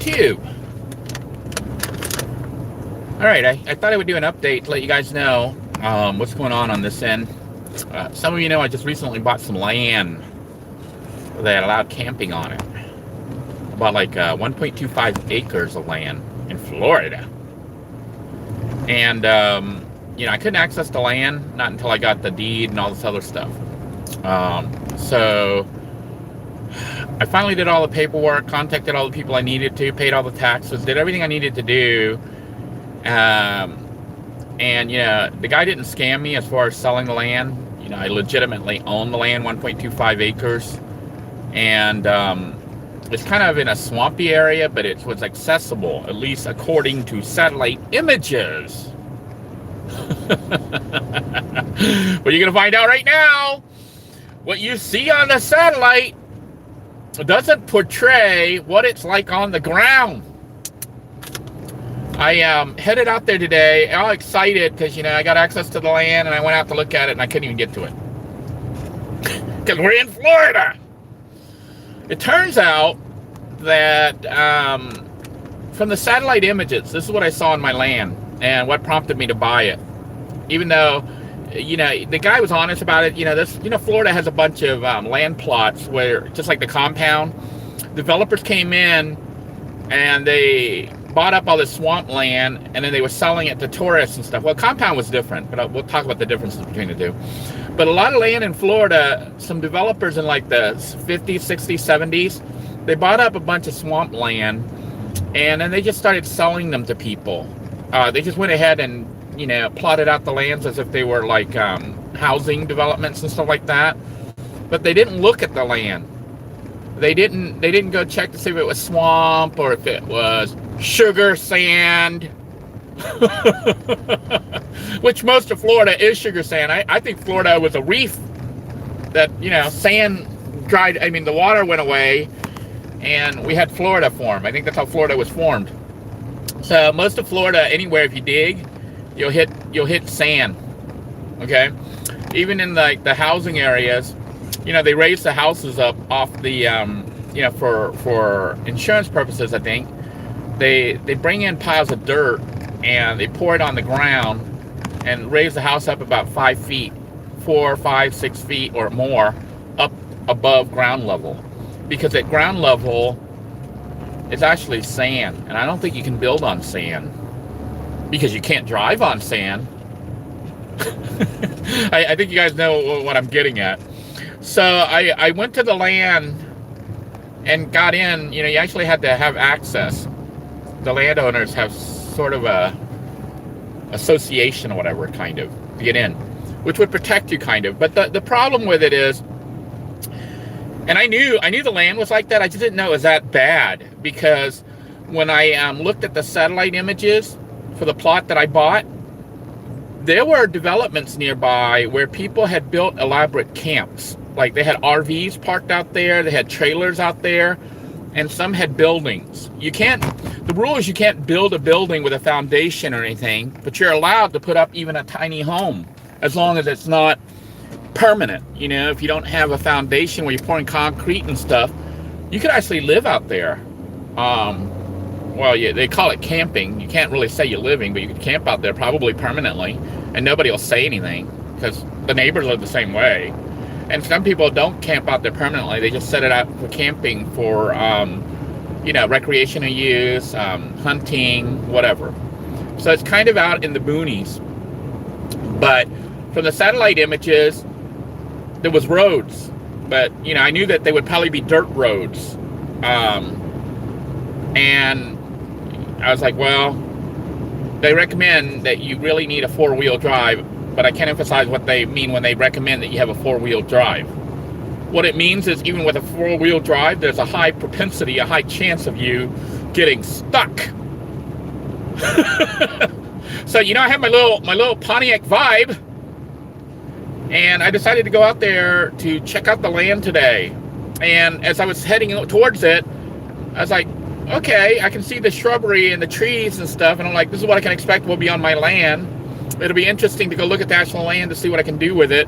YouTube. Alright, I thought I would do an update to let you guys know what's going on this end. Some of you know I just recently bought some land that allowed camping on it. I bought like 1.25 acres of land in Florida. And, I couldn't access the land, not until I got the deed and all this other stuff. So I finally did all the paperwork, contacted all the people I needed to, paid all the taxes, did everything I needed to do. And the guy didn't scam me as far as selling the land. I legitimately own the land, 1.25 acres. And it's kind of in a swampy area, but it was accessible, at least according to satellite images. But you're going to find out right now. What you see on the satellite doesn't portray what it's like on the ground. I headed out there today, all excited because, I got access to the land and I went out to look at it and I couldn't even get to it. Because we're in Florida. It turns out that from the satellite images, this is what I saw on my land and what prompted me to buy it. Even though, the guy was honest about it. Florida has a bunch of land plots where, just like the compound, developers came in and they bought up all this swamp land and then they were selling it to tourists and stuff. Well, compound was different, but we'll talk about the differences between the two. But a lot of land in Florida, some developers in like the 50s, 60s, 70s, they bought up a bunch of swamp land and then they just started selling them to people. They just went ahead and plotted out the lands as if they were like housing developments and stuff like that. But they didn't look at the land. They didn't go check to see if it was swamp or if it was sugar sand. Which most of Florida is sugar sand. I think Florida was a reef that, sand dried. The water went away and we had Florida form. I think that's how Florida was formed. So most of Florida, anywhere if you dig, you'll hit sand. Okay, even in the housing areas, they raise the houses up off the for insurance purposes. I think they bring in piles of dirt and they pour it on the ground and raise the house up about 5 feet, 4, 5, 6 feet or more up above ground level, because at ground level it's actually sand, and I don't think you can build on sand. Because you can't drive on sand. I think you guys know what I'm getting at. So I went to the land and got in. You actually had to have access. The landowners have sort of a association or whatever, kind of, to get in, which would protect you, kind of. But the problem with it is, and I knew the land was like that. I just didn't know it was that bad, because when I looked at the satellite images for the plot that I bought, there were developments nearby where people had built elaborate camps. Like they had RVs parked out there, they had trailers out there, and some had buildings. The rule is you can't build a building with a foundation or anything, but you're allowed to put up even a tiny home as long as it's not permanent. If you don't have a foundation where you're pouring concrete and stuff, you could actually live out there. Well, yeah, they call it camping. You can't really say you're living, but you could camp out there probably permanently, and nobody will say anything because the neighbors live the same way. And some people don't camp out there permanently. They just set it out for camping for, recreational use, hunting, whatever. So it's kind of out in the boonies. But from the satellite images, there was roads. But, I knew that they would probably be dirt roads. And I was like, well, they recommend that you really need a 4-wheel drive, but I can't emphasize what they mean when they recommend that you have a 4-wheel drive. What it means is even with a 4-wheel drive, there's a high propensity, a high chance of you getting stuck. So, I have my little Pontiac Vibe, and I decided to go out there to check out the land today. And as I was heading towards it, I was like, okay, I can see the shrubbery and the trees and stuff, and I'm like, this is what I can expect will be on my land. It'll be interesting to go look at the actual land to see what I can do with it.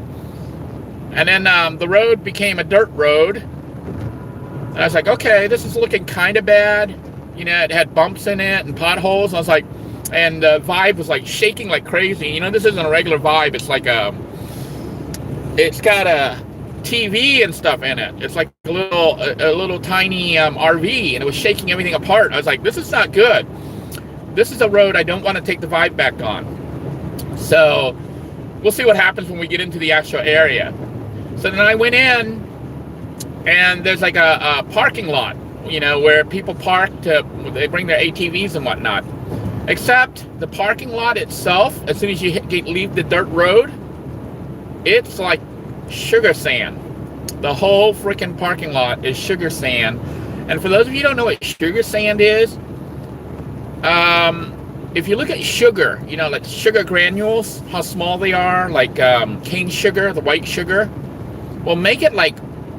And then the road became a dirt road. And I was like, okay, this is looking kind of bad. You know, it had bumps in it and potholes. I was like, and the vibe was like shaking like crazy. You know, this isn't a regular vibe. It's like it's got a TV and stuff in it. It's like a little tiny RV, and it was shaking everything apart. I was like, this is not good. This is a road I don't want to take the vibe back on. So we'll see what happens when we get into the actual area. So then I went in, and there's like a parking lot, you know, where people park they bring their ATVs and whatnot. Except the parking lot itself, as soon as you leave the dirt road, it's like sugar sand. The whole freaking parking lot is sugar sand. And for those of you who don't know what sugar sand is, if you look at sugar, you know, like sugar granules, how small they are, like cane sugar, the white sugar, well, make it like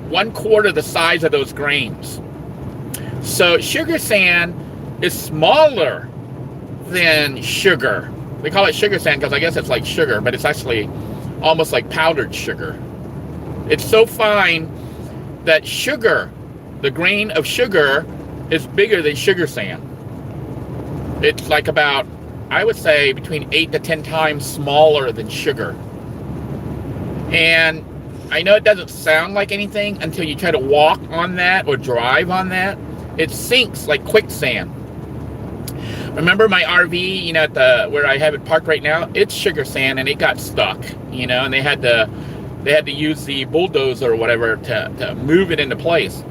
1/4 the size of those grains. So sugar sand is smaller than sugar. They call it sugar sand because I guess it's like sugar, but it's actually almost like powdered sugar. It's so fine that sugar, the grain of sugar, is bigger than sugar sand. It's like about, I would say, between 8 to 10 times smaller than sugar. And I know it doesn't sound like anything until you try to walk on that or drive on that. It sinks like quicksand. Remember my RV, you know, where I have it parked right now? It's sugar sand, and it got stuck, you know, and they had to use the bulldozer or whatever to move it into place.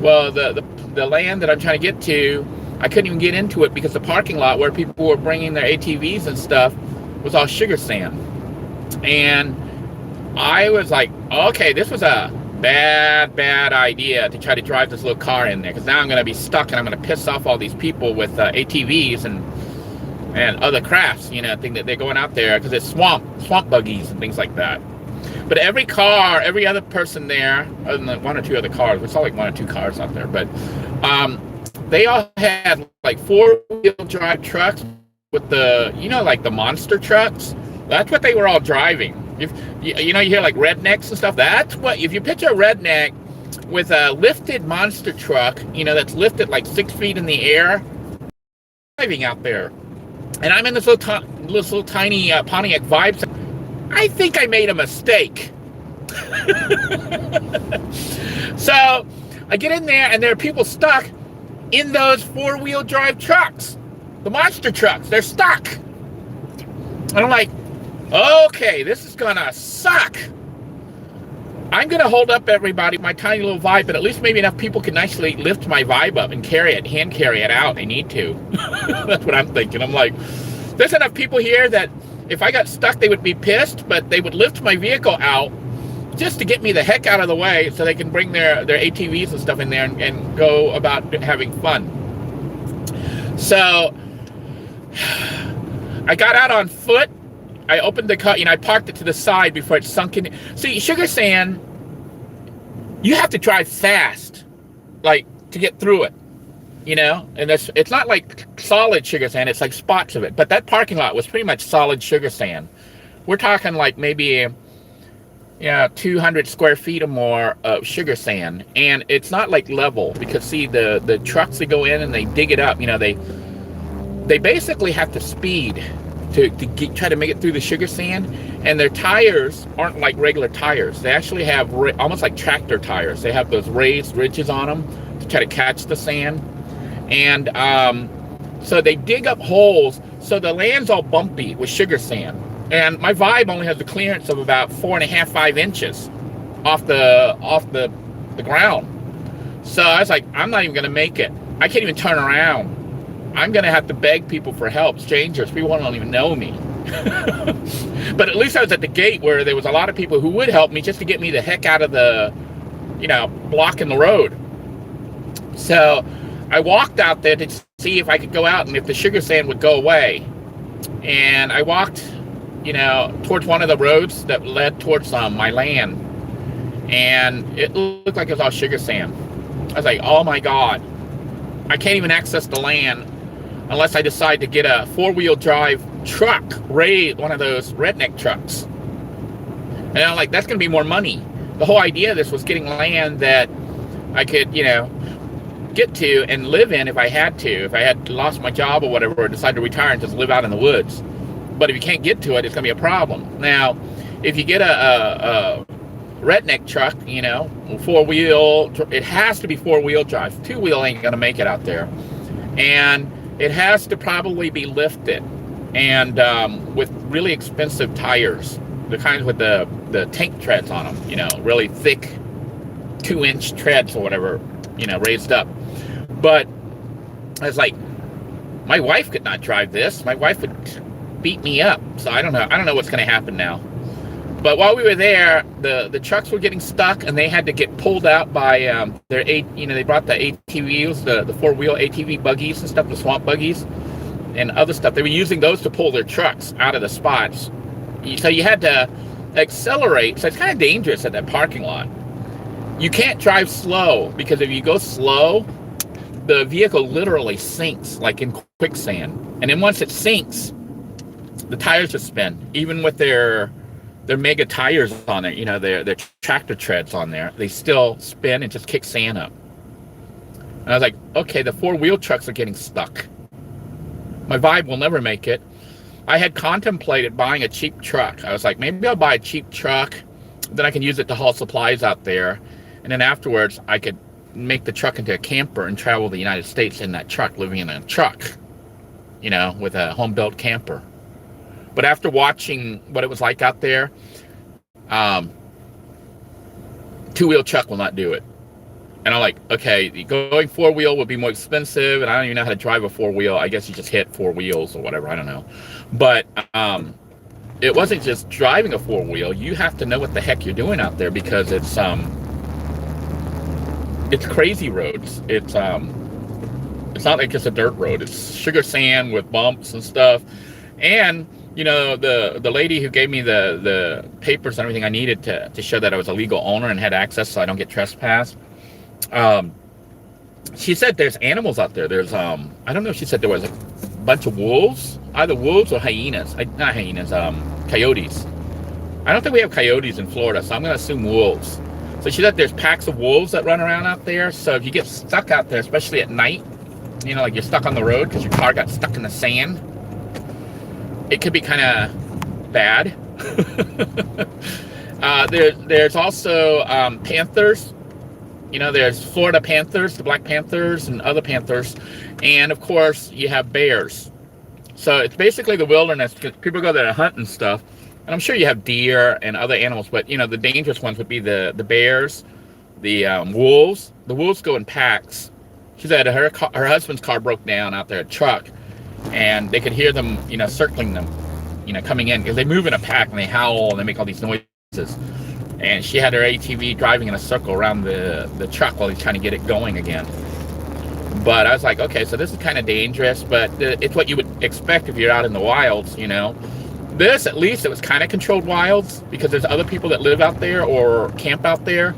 Well, the land that I'm trying to get to, I couldn't even get into it because the parking lot where people were bringing their ATVs and stuff was all sugar sand. And I was like, okay, this was a bad idea to try to drive this little car in there, because now I'm going to be stuck and I'm going to piss off all these people with ATVs and other crafts, you know, think that they're going out there because it's swamp buggies and things like that. But every other person there, other than 1 or 2 other cars, we saw like 1 or 2 cars out there, but they all had like 4-wheel drive trucks with the, you know, like the monster trucks. That's what they were all driving. If you know, you hear like rednecks and stuff. That's what, if you picture a redneck with a lifted monster truck, you know, that's lifted like 6 feet in the air, driving out there. And I'm in this little tiny Pontiac Vibe. I think I made a mistake. So I get in there, and there are people stuck in those 4-wheel drive trucks, the monster trucks. They're stuck. And I'm like, okay, this is gonna suck. I'm gonna hold up everybody, my tiny little Vibe, but at least maybe enough people can actually lift my Vibe up and hand carry it out. They need to. That's what I'm thinking. I'm like, there's enough people here that if I got stuck, they would be pissed, but they would lift my vehicle out just to get me the heck out of the way so they can bring their ATVs and stuff in there and go about having fun. So I got out on foot. I opened the car, you know, I parked it to the side before it sunk in. See, sugar sand, you have to drive fast, like, to get through it, you know? And it's not like solid sugar sand, it's like spots of it. But that parking lot was pretty much solid sugar sand. We're talking like maybe, 200 square feet or more of sugar sand. And it's not like level, because see, the trucks that go in and they dig it up, you know, they basically have to speed to try to make it through the sugar sand. And their tires aren't like regular tires. They actually have almost like tractor tires. They have those raised ridges on them to try to catch the sand. And so they dig up holes, so the land's all bumpy with sugar sand. And my Vibe only has a clearance of about 4.5, 5 inches off the ground. So I was like, I'm not even gonna make it. I can't even turn around. I'm gonna have to beg people for help, strangers. People don't even know me. But at least I was at the gate where there was a lot of people who would help me just to get me the heck out of the, blocking the road. So I walked out there to see if I could go out and if the sugar sand would go away. And I walked, towards one of the roads that led towards my land. And it looked like it was all sugar sand. I was like, oh my God, I can't even access the land unless I decide to get a 4-wheel drive truck, one of those redneck trucks. And I'm like, that's going to be more money. The whole idea of this was getting land that I could, get to and live in if I had to, if I had lost my job or whatever, or decided to retire and just live out in the woods. But if you can't get to it, it's going to be a problem. Now, if you get a redneck truck, you know, 4-wheel, it has to be 4-wheel drive. 2-wheel ain't going to make it out there. And it has to probably be lifted, and with really expensive tires, the kinds with the tank treads on them, you know, really thick 2-inch treads or whatever, you know, raised up. But I was like, my wife could not drive this. My wife would beat me up. So I don't know what's going to happen now. But while we were there, the trucks were getting stuck, and they had to get pulled out by they brought the ATVs, the 4-wheel ATV buggies and stuff, the swamp buggies and other stuff. They were using those to pull their trucks out of the spots. So you had to accelerate. So it's kind of dangerous at that parking lot. You can't drive slow, because if you go slow, the vehicle literally sinks like in quicksand. And then once it sinks, the tires just spin, even with their mega tires on it, you know, their tractor treads on there, they still spin and just kick sand up. And I was like, okay, the 4-wheel trucks are getting stuck. My Vibe will never make it. I had contemplated buying a cheap truck. I was like, maybe I'll buy a cheap truck, then I can use it to haul supplies out there, and then afterwards I could make the truck into a camper and travel the United States in that truck, living in a truck, you know, with a home-built camper. But after watching what it was like out there, 2-wheel truck will not do it. And I'm like, okay, going 4-wheel would be more expensive, and I don't even know how to drive a 4-wheel. I guess you just hit 4 wheels or whatever, I don't know. But it wasn't just driving a 4-wheel. You have to know what the heck you're doing out there, because it's crazy roads. It's not like just a dirt road. It's sugar sand with bumps and stuff. And you know, the lady who gave me the papers and everything I needed to show that I was a legal owner and had access so I don't get trespassed, she said there's animals out there. There's, I don't know if she said there was a bunch of wolves, either wolves or hyenas. Not hyenas, coyotes. I don't think we have coyotes in Florida, so I'm going to assume wolves. So she said there's packs of wolves that run around out there. So if you get stuck out there, especially at night, you know, like you're stuck on the road because your car got stuck in the sand, it could be kind of bad. There's also panthers. You know, there's Florida panthers, the black panthers, and other panthers. And, of course, you have bears. So it's basically the wilderness. People go there to hunt and stuff. And I'm sure you have deer and other animals. But, you know, the dangerous ones would be the bears, the wolves. The wolves go in packs. She said her husband's car broke down out there, a truck. And they could hear them, you know, circling them, you know, coming in, because they move in a pack and they howl and they make all these noises. And she had her ATV driving in a circle around the truck while he's trying to get it going again. But I was like, okay, so this is kind of dangerous, but it's what you would expect if you're out in the wilds, you know. This, at least, it was kind of controlled wilds, because there's other people that live out there or camp out there.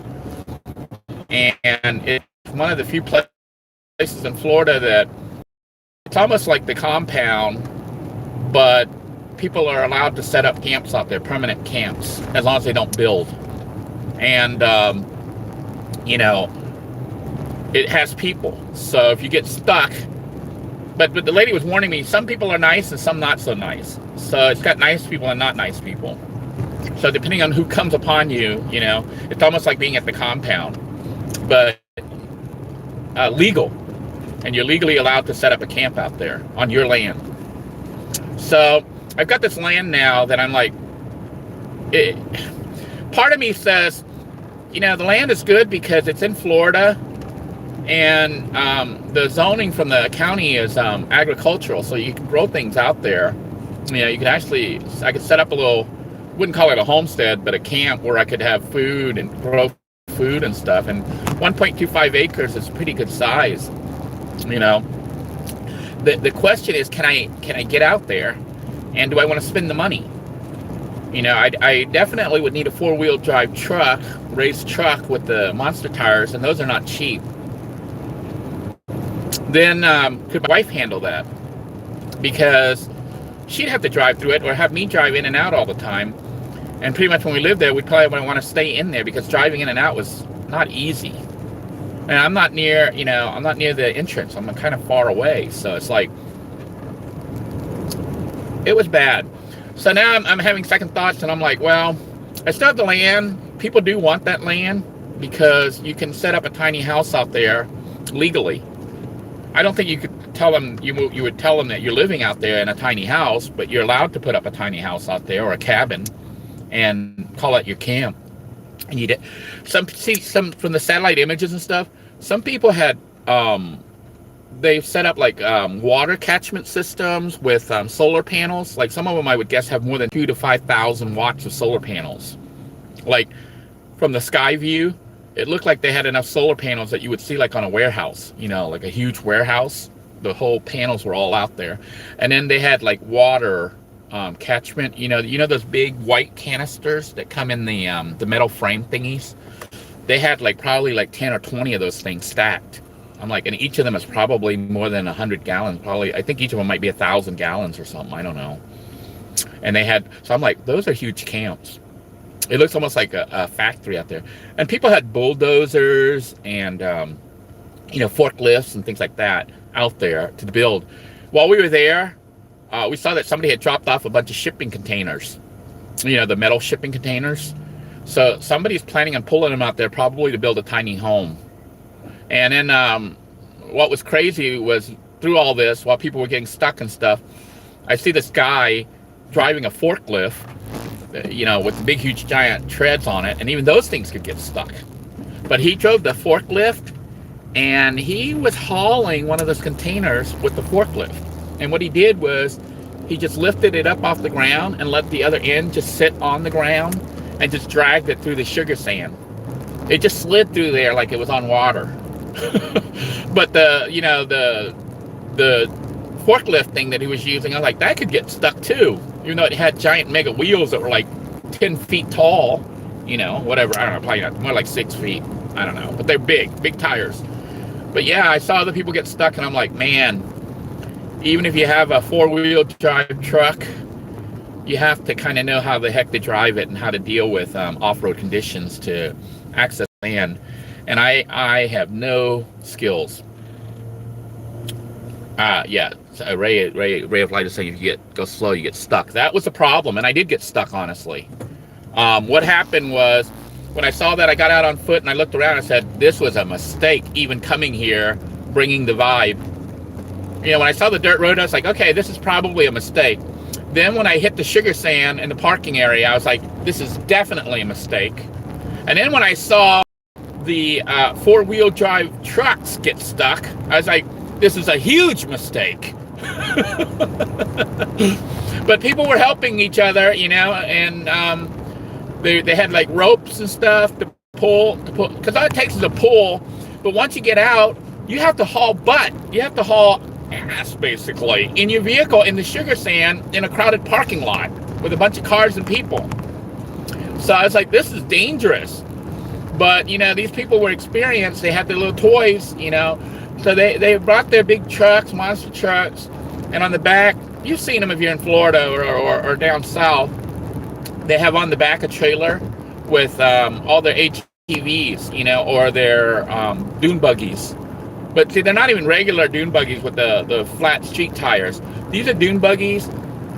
And it's one of the few places in Florida that it's almost like the compound, but people are allowed to set up camps out there, permanent camps, as long as they don't build. And, you know, it has people. So if you get stuck, but the lady was warning me, some people are nice and some not so nice. So it's got nice people and not nice people. So depending on who comes upon you, you know, it's almost like being at the compound, but legal. And you're legally allowed to set up a camp out there on your land. So I've got this land now that I'm like, part of me says, you know, the land is good because it's in Florida, and the zoning from the county is agricultural, so you can grow things out there. You know, you could actually, I could set up a little, wouldn't call it a homestead, but a camp where I could have food and grow food and stuff. And 1.25 acres is pretty good size. You know, the question is, can I get out there, and do I want to spend the money? You know, I definitely would need a 4-wheel drive truck, race truck with the monster tires, and those are not cheap. Then could my wife handle that? Because she'd have to drive through it, or have me drive in and out all the time. And pretty much when we lived there, we probably wouldn't want to stay in there, because driving in and out was not easy. And I'm not near, I'm not near the entrance. I'm kind of far away. So it's like, it was bad. So now I'm having second thoughts, and I'm like, well, I still have the land. People do want that land because you can set up a tiny house out there legally. I don't think you could tell them, you would tell them that you're living out there in a tiny house, but you're allowed to put up a tiny house out there or a cabin and call it your camp. And you did some from the satellite images and stuff. Some people had they've set up like water catchment systems with solar panels. Like some of them, I would guess, have more than 2,000 to 5,000 watts of solar panels. Like from the sky view, it looked like they had enough solar panels that you would see like on a warehouse, like a huge warehouse. The whole panels were all out there. And then they had like water catchment, those big white canisters that come in the metal frame thingies. They had like probably like 10 or 20 of those things stacked. I'm like, and each of them is probably more than 100 gallons. Probably, I think each of them might be 1,000 gallons or something. I don't know. And they had, so I'm like, those are huge camps. It looks almost like a factory out there. And people had bulldozers and, forklifts and things like that out there to build. While we were there, we saw that somebody had dropped off a bunch of shipping containers, the metal shipping containers. So somebody's planning on pulling them out there probably to build a tiny home. And then what was crazy was through all this, while people were getting stuck and stuff, I see this guy driving a forklift, with big, huge, giant treads on it. And even those things could get stuck. But he drove the forklift, and he was hauling one of those containers with the forklift. And what he did was he just lifted it up off the ground and let the other end just sit on the ground and just dragged it through the sugar sand. It just slid through there like it was on water. But the forklift thing that he was using, I was like, that could get stuck too. Even though it had giant mega wheels that were like 10 feet tall, whatever. I don't know, probably not, more like 6 feet. I don't know, but they're big tires. But yeah, I saw other people get stuck, and I'm like, man, even if you have a 4-wheel drive truck, you have to kind of know how the heck to drive it and how to deal with off-road conditions to access land. And I have no skills. Yeah, so Ray of Light is saying if you go slow, you get stuck. That was a problem, and I did get stuck, honestly. What happened was, when I saw that, I got out on foot and I looked around and said, this was a mistake even coming here, bringing the vibe. When I saw the dirt road, I was like, okay, this is probably a mistake. Then when I hit the sugar sand in the parking area, I was like, this is definitely a mistake. And then when I saw the 4-wheel drive trucks get stuck, I was like, this is a huge mistake. But people were helping each other, and they had like ropes and stuff to pull, because all it takes is a pull. But once you get out, you have to haul butt. You have to haul ass, basically, in your vehicle in the sugar sand in a crowded parking lot with a bunch of cars and people. So I was like, this is dangerous. But, these people were experienced. They had their little toys, So they brought their big trucks, monster trucks. And on the back, you've seen them if you're in Florida or down south. They have on the back a trailer with all their ATVs, or their dune buggies. But see, they're not even regular dune buggies with the flat street tires. These are dune buggies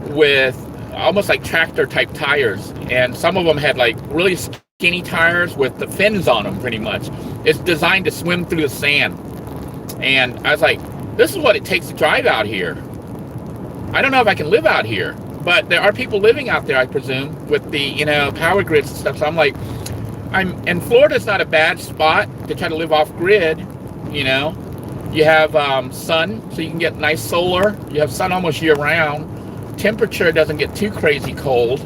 with almost like tractor type tires. And some of them had like really skinny tires with the fins on them, pretty much. It's designed to swim through the sand. And I was like, this is what it takes to drive out here. I don't know if I can live out here. But there are people living out there, I presume, with the, power grids and stuff. So I'm like, and Florida's not a bad spot to try to live off grid, You have sun, so you can get nice solar. You have sun almost year round. Temperature doesn't get too crazy cold.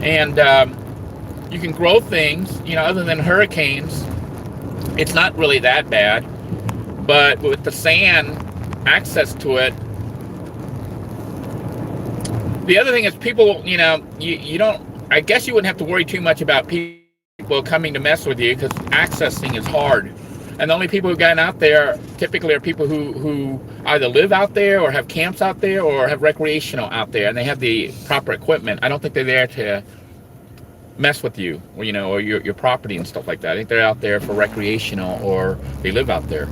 And you can grow things, other than hurricanes. It's not really that bad. But with the sand, access to it, the other thing is people, you don't, I guess you wouldn't have to worry too much about people coming to mess with you because accessing is hard. And the only people who've gotten out there typically are people who either live out there or have camps out there or have recreational out there and they have the proper equipment. I don't think they're there to mess with you, or, you know, or your property and stuff like that. I think they're out there for recreational, or they live out there.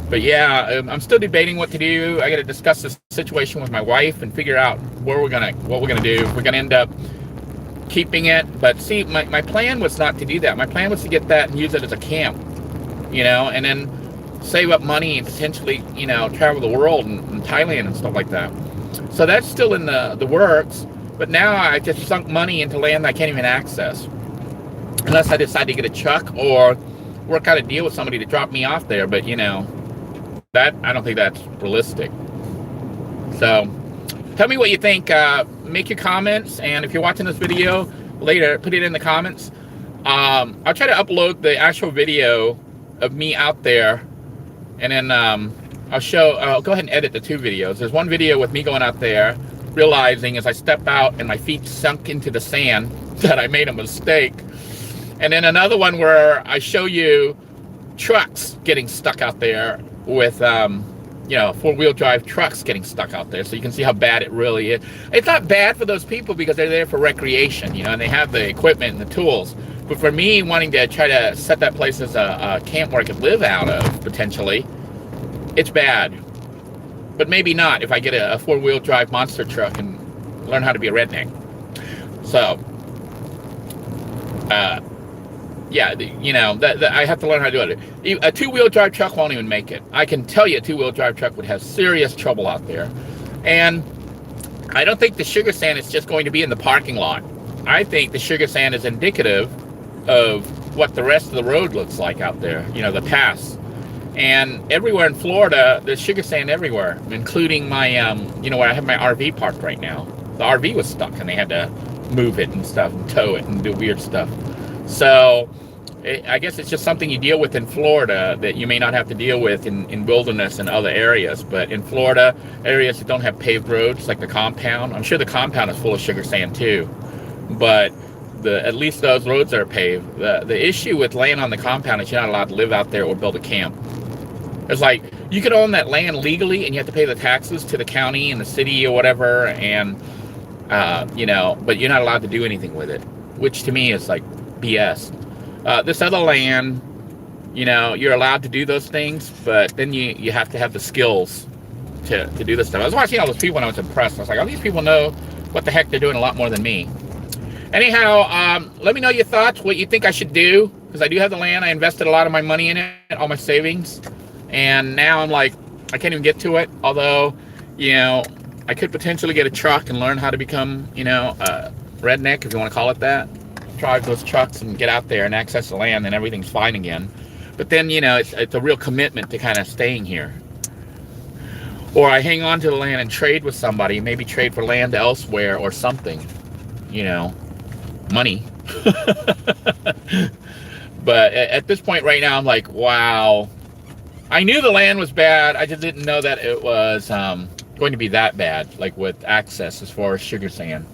But yeah, I'm still debating what to do. I got to discuss this situation with my wife and figure out what we're gonna do. If we're gonna end up keeping it. But see, my plan was not to do that. My plan was to get that and use it as a camp, you know, and then save up money and potentially, you know, travel the world and Thailand and stuff like that. So that's still in the works. But now I just sunk money into land I can't even access, unless I decide to get a truck or work out a deal with somebody to drop me off there. But you know, that I don't think that's realistic. So tell me what you think. Make your comments, and if you're watching this video later, put it in the comments. I'll try to upload the actual video of me out there, and then I'll go ahead and edit the 2 videos. There's one video with me going out there, realizing as I step out and my feet sunk into the sand that I made a mistake. And then another one where I show you trucks getting stuck out there with, you know, 4-wheel drive trucks getting stuck out there. So you can see how bad it really is. It's not bad for those people because they're there for recreation, you know, and they have the equipment and the tools. But for me, wanting to try to set that place as a camp where I could live out of, potentially, it's bad. But maybe not if I get a 4-wheel drive monster truck and learn how to be a redneck. So, yeah, you know, I have to learn how to do it. A 2-wheel drive truck won't even make it. I can tell you a 2-wheel drive truck would have serious trouble out there. And I don't think the sugar sand is just going to be in the parking lot. I think the sugar sand is indicative of what the rest of the road looks like out there, you know, the pass. And everywhere in Florida, there's sugar sand everywhere, including my, you know, where I have my RV parked right now. The RV was stuck, and they had to move it and stuff, and tow it, and do weird stuff. So, I guess it's just something you deal with in Florida that you may not have to deal with in wilderness and other areas. But in Florida, areas that don't have paved roads, like the compound, I'm sure the compound is full of sugar sand too. But at least those roads are paved. The issue with land on the compound is you're not allowed to live out there or build a camp. It's like, you could own that land legally and you have to pay the taxes to the county and the city or whatever, and you know, but you're not allowed to do anything with it, which to me is like BS. This other land, you know, you're allowed to do those things, but then you have to have the skills to do this stuff. I was watching all those people and I was impressed. I was like, oh, these people know what the heck they're doing a lot more than me. Anyhow, let me know your thoughts, what you think I should do, because I do have the land. I invested a lot of my money in it, all my savings. And now I'm like, I can't even get to it. Although, you know, I could potentially get a truck and learn how to become, you know, a redneck, if you want to call it that. Drive those trucks and get out there and access the land, and everything's fine again. But then, you know, it's a real commitment to kind of staying here. Or I hang on to the land and trade with somebody, maybe trade for land elsewhere or something, you know, money. But at this point right now, I'm like, wow. I knew the land was bad. I just didn't know that it was going to be that bad, like with access as far as sugar sand.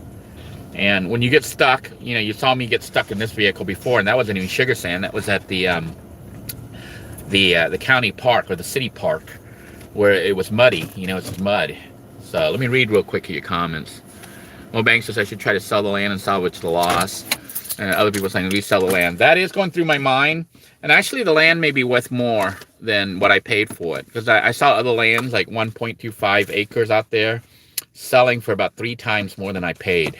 And when you get stuck, you know, you saw me get stuck in this vehicle before, and that wasn't even sugar sand. That was at the county park or the city park, where it was muddy. You know, it's just mud. So let me read real quick your comments. MoBang says I should try to sell the land and salvage the loss. And other people saying resell the land. That is going through my mind. And actually, the land may be worth more than what I paid for it, because I saw other lands like 1.25 acres out there selling for about 3 times more than I paid.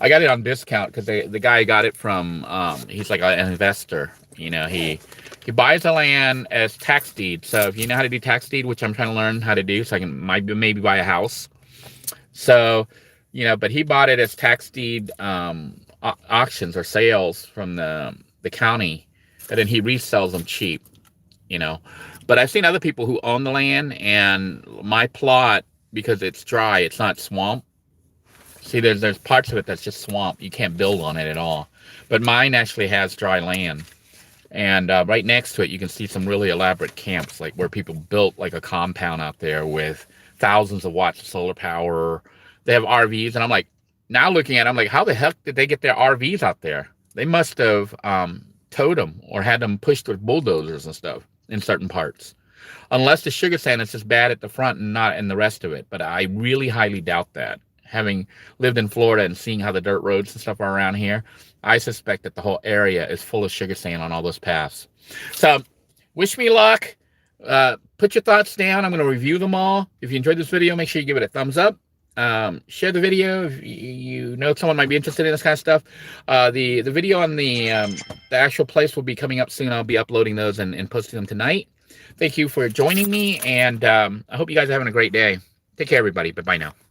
I got it on discount because the guy got it from, he's like an investor. You know, he buys the land as tax deed. So if you know how to do tax deed, which I'm trying to learn how to do, so I can maybe buy a house. So, you know, but he bought it as tax deed auctions or sales from the county, and then he resells them cheap, you know. But I've seen other people who own the land, and my plot, because it's dry, it's not swamp. See, there's parts of it that's just swamp. You can't build on it at all. But mine actually has dry land. And right next to it, you can see some really elaborate camps, like where people built like a compound out there with thousands of watts of solar power. They have RVs, and I'm like, now looking at it, I'm like, how the heck did they get their RVs out there? They must have towed them or had them pushed with bulldozers and stuff in certain parts. Unless the sugar sand is just bad at the front and not in the rest of it. But I really highly doubt that. having lived in Florida and seeing how the dirt roads and stuff are around here, I suspect that the whole area is full of sugar sand on all those paths. So wish me luck. Put your thoughts down. I'm going to review them all. If you enjoyed this video, make sure you give it a thumbs up. Share the video if you know someone might be interested in this kind of stuff. The video on the actual place will be coming up soon. I'll be uploading those and posting them tonight. Thank you for joining me, and I hope you guys are having a great day. Take care, everybody. Bye-bye now.